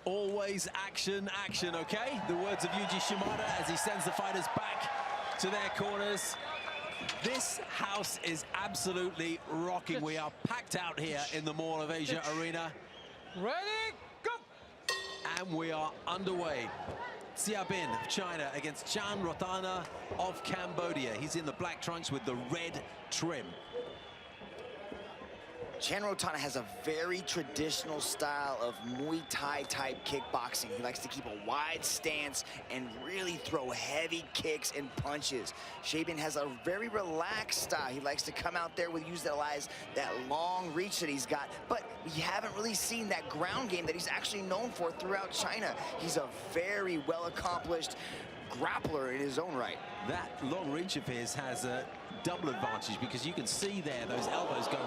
Always action, action, okay? The words of Yuji Shimada as he sends the fighters back to their corners. This house is absolutely rocking. We are packed out here in the Mall of Asia Arena. Ready, go! And we are underway. Xiaobin of China against Chan Rothana of Cambodia. He's in the black trunks with the red trim. Chan Rothana has a very traditional style of Muay Thai type kickboxing. He likes to keep a wide stance and really throw heavy kicks and punches. Xiaobin has a very relaxed style. He likes to come out there with utilize that long reach that he's got, but we haven't really seen that ground game that he's actually known for throughout China. He's a very well accomplished grappler in his own right. That long reach of his has a double advantage because you can see there those elbows go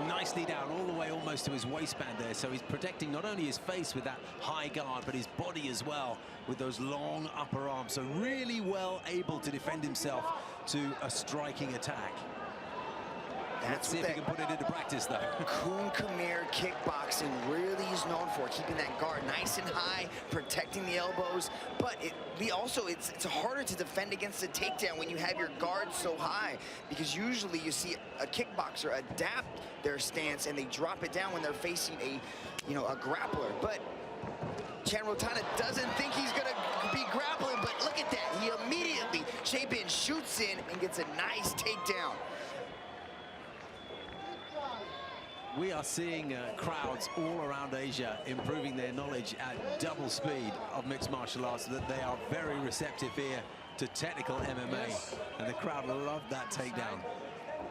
nicely down all the way almost to his waistband there, so he's protecting not only his face with that high guard but his body as well with those long upper arms, so really well able to defend himself to a striking attack. Let's see if he can put it into practice, though. Kun Khmer kickboxing really is known for keeping that guard nice and high, protecting the elbows. But it's harder to defend against a takedown when you have your guard so high, because usually you see a kickboxer adapt their stance and they drop it down when they're facing a grappler. But Chan Rothana doesn't think he's gonna be grappling, but look at that. He immediately, Xiaobin shoots in and gets a nice takedown. We are seeing crowds all around Asia improving their knowledge at double speed of mixed martial arts, that they are very receptive here to technical MMA, and the crowd loved that takedown.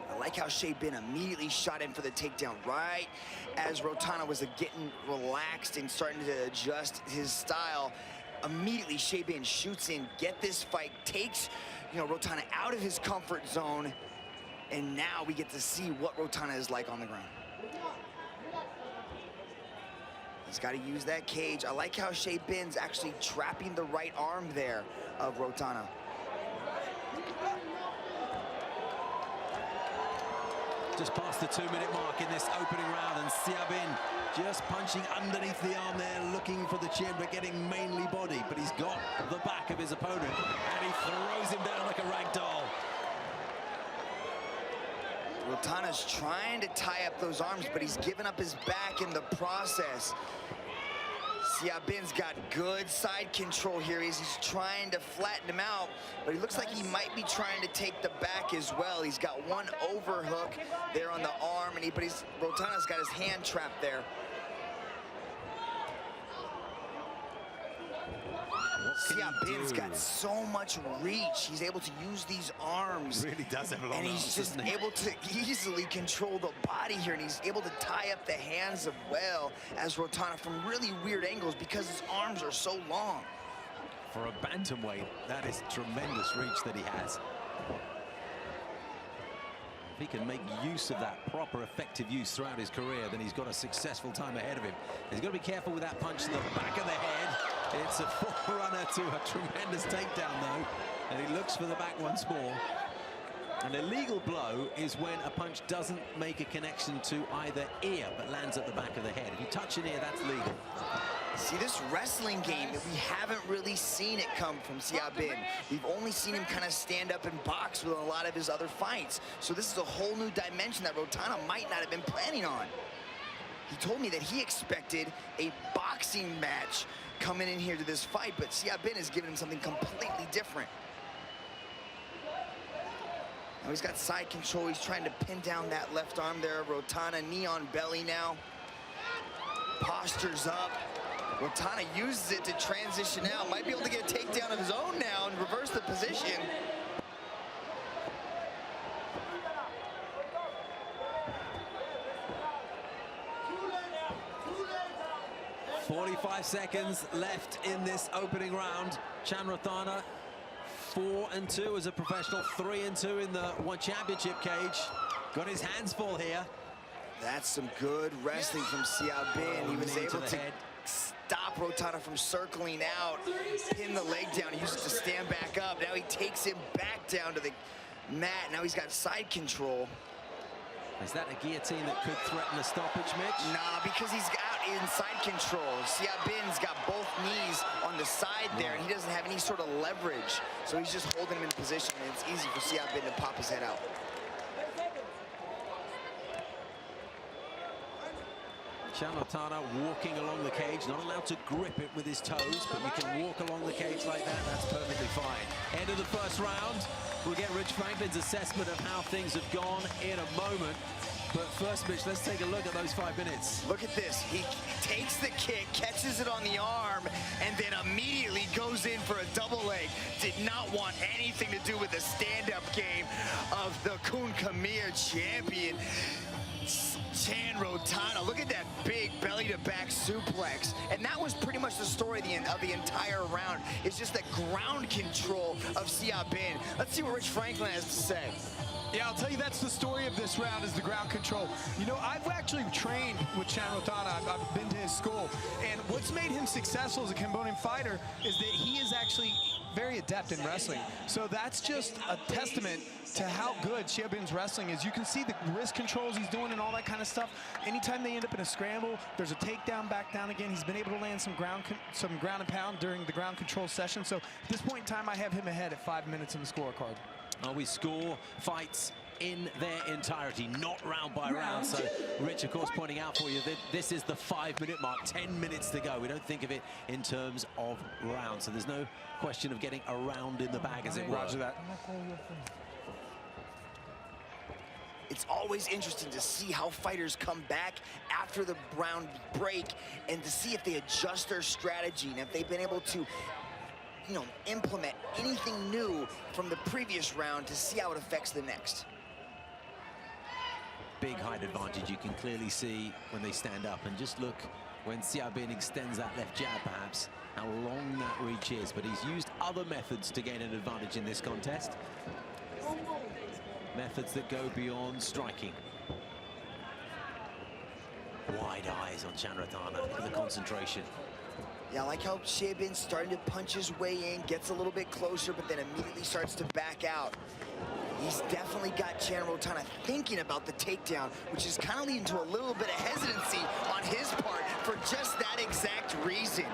I like how Xiaobin immediately shot in for the takedown right as Rothana was getting relaxed and starting to adjust his style. Immediately Xiaobin shoots in, get this fight, takes Rothana out of his comfort zone, and now we get to see what Rothana is like on the ground. He's got to use that cage. I like how Xiaobin's actually trapping the right arm there of Rothana. Just past the 2-minute mark in this opening round, and Xiaobin just punching underneath the arm there, looking for the chin, but getting mainly body. But he's got the back of his opponent, and he throws him down like a rag doll. Rothana's trying to tie up those arms, but he's given up his back in the process. Xiaobin's got good side control here. He's trying to flatten him out, but he looks like he might be trying to take the back as well. He's got one overhook there on the arm, but Rothana's got his hand trapped there. Xiaobin's got so much reach. He's able to use these arms. Really does have a long and he's just able to easily control the body here, and he's able to tie up the hands of well as Rothana from really weird angles because his arms are so long. For a bantamweight, that is tremendous reach that he has. If he can make use of that proper effective use throughout his career, then he's got a successful time ahead of him. He's got to be careful with that punch to the back of the head. It's a forerunner to a tremendous takedown, though, and he looks for the back once more. An illegal blow is when a punch doesn't make a connection to either ear but lands at the back of the head. If you touch an ear, that's legal. See, this wrestling game, we haven't really seen it come from Xiaobin. We've only seen him kind of stand up and box with a lot of his other fights. So this is a whole new dimension that Rothana might not have been planning on. He told me that he expected a boxing match coming in here to this fight, but Xiaobin has given him something completely different. Now he's got side control. He's trying to pin down that left arm there. Rothana, knee on belly now. Postures up. Rothana uses it to transition out. Might be able to get a takedown of his own now and reverse the position. 45 seconds left in this opening round. Chan Rothana, 4-2 as a professional, 3-2 in the One Championship cage. Got his hands full here. That's some good wrestling from Xiaobin. He was able to stop Rothana from circling out, pin the leg down, he used it to stand back up. Now he takes takes him back down to the mat. Now he's got side control. Is that a guillotine that could threaten a stoppage, Mitch? Nah, because he's out in side control. Siap Bin's got both knees on the side there, and he doesn't have any sort of leverage. So he's just holding him in position, and it's easy for Siap Bin to pop his head out. Rothana walking along the cage, not allowed to grip it with his toes, but you can walk along the cage like that, that's perfectly fine. End of the first round. We'll get Rich Franklin's assessment of how things have gone in a moment. But first, Mitch, let's take a look at those 5 minutes. Look at this. He takes the kick, catches it on the arm, and then immediately goes in for a double leg. Did not want anything to do with the stand-up game of the Kun Khmer champion, Rothana. Look at that big belly-to-back suplex. And that was pretty much the story of the entire round. It's just the ground control of Siap Bin. Let's see what Rich Franklin has to say. Yeah, I'll tell you, that's the story of this round, is the ground control. You know, I've actually trained with Rothana. I've been to his school. And what's made him successful as a Cambodian fighter is that he is actually very adept in wrestling. So that's just a testament to how good Siap Bin's wrestling is. You can see the wrist controls he's doing and all that kind of stuff. Anytime they end up in a scramble, there's a takedown, back down again. He's been able to land some ground and pound during the ground control session. So at this point in time, I have him ahead at 5 minutes in the scorecard. We score fights in their entirety, not round by round. So Rich, of course, pointing out for you that this is the 5-minute mark, 10 minutes to go. We don't think of it in terms of rounds. So there's no question of getting a round in the bag, as it were. Roger that. It's always interesting to see how fighters come back after the round break and to see if they adjust their strategy and if they've been able to, you know, implement anything new from the previous round to see how it affects the next. Big height advantage you can clearly see when they stand up, and just look when Siap Bin extends that left jab, perhaps how long that reach is. But he's used other methods to gain an advantage in this contest, methods that go beyond striking. Wide eyes on Rothana. Look at the concentration. Yeah, I like how Siap Bin's starting to punch his way in, gets a little bit closer, but then immediately starts to back out. He's definitely got Rothana thinking about the takedown, which is kind of leading to a little bit of hesitancy on his part for just that exact reason.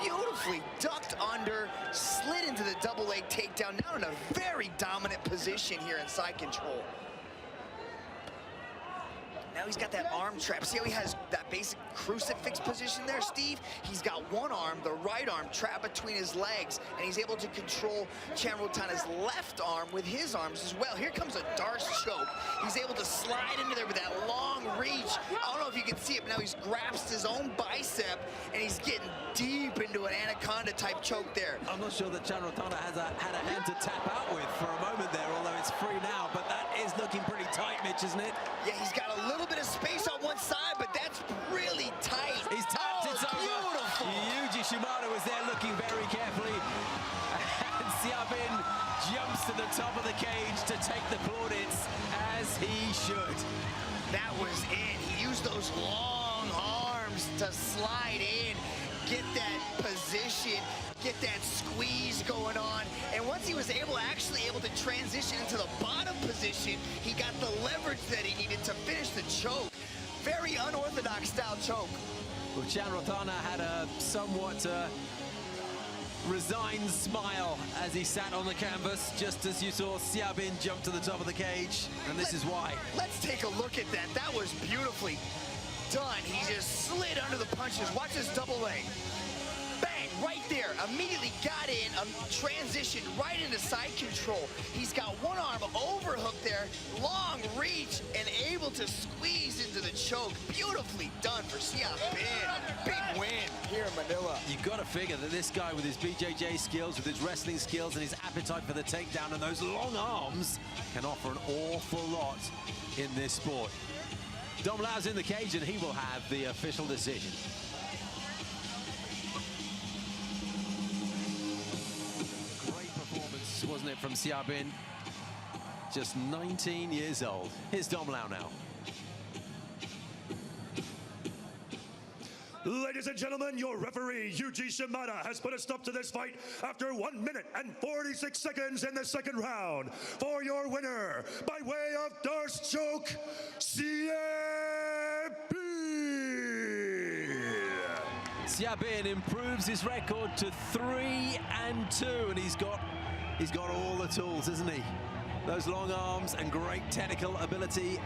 Beautifully ducked under, slid into the double leg takedown, now in a very dominant position here in side control. Now he's got that arm trap. See how he has that basic crucifix position there, Steve? He's got one arm, the right arm, trapped between his legs, and he's able to control Rothana's left arm with his arms as well. Here comes a Darce choke. He's able to slide into there with that long reach. I don't know if you can see it, but now he's grasped his own bicep, and he's getting deep into an anaconda-type choke there. I'm not sure that Rothana had a hand to tap out with for a moment there, although it's free now, but that is looking pretty tight, Mitch, isn't it? Yeah, he's got a little bit of space on one side, but that's really tight. He's tapped, it's over. Beautiful. Yuji Shimada was there looking very carefully. And Siap Bin jumps to the top of the cage to take the plaudits, as he should. That was it. He used those long arms to slide in, get that position, get that squeeze going on. And once he was actually able to transition into the bottom position, he got the leverage that he needed to finish the choke. Very unorthodox style choke. Well, Rothana had a somewhat resigned smile as he sat on the canvas, just as you saw Siap Bin jump to the top of the cage, and this is why. Let's take a look at that. That was beautifully done. He just slid under the punches. Watch this double leg. Bang, right there. Immediately got in, transitioned right into side control. He's got one arm overhooked there, long reach, and able to squeeze into the choke. Beautifully done for Siap Bin. Big win here in Manila. You've got to figure that this guy with his BJJ skills, with his wrestling skills, and his appetite for the takedown and those long arms can offer an awful lot in this sport. Dom Lau's in the cage, and he will have the official decision. Wasn't it, from Siap Bin? Just 19 years old. Here's Dom Lau now. Ladies and gentlemen, your referee, Yuji Shimada, has put a stop to this fight after 1 minute and 46 seconds in the second round. For your winner, by way of Darce choke, Siabin improves his record to 3-2, and he's got all the tools, isn't he? Those long arms and great technical ability.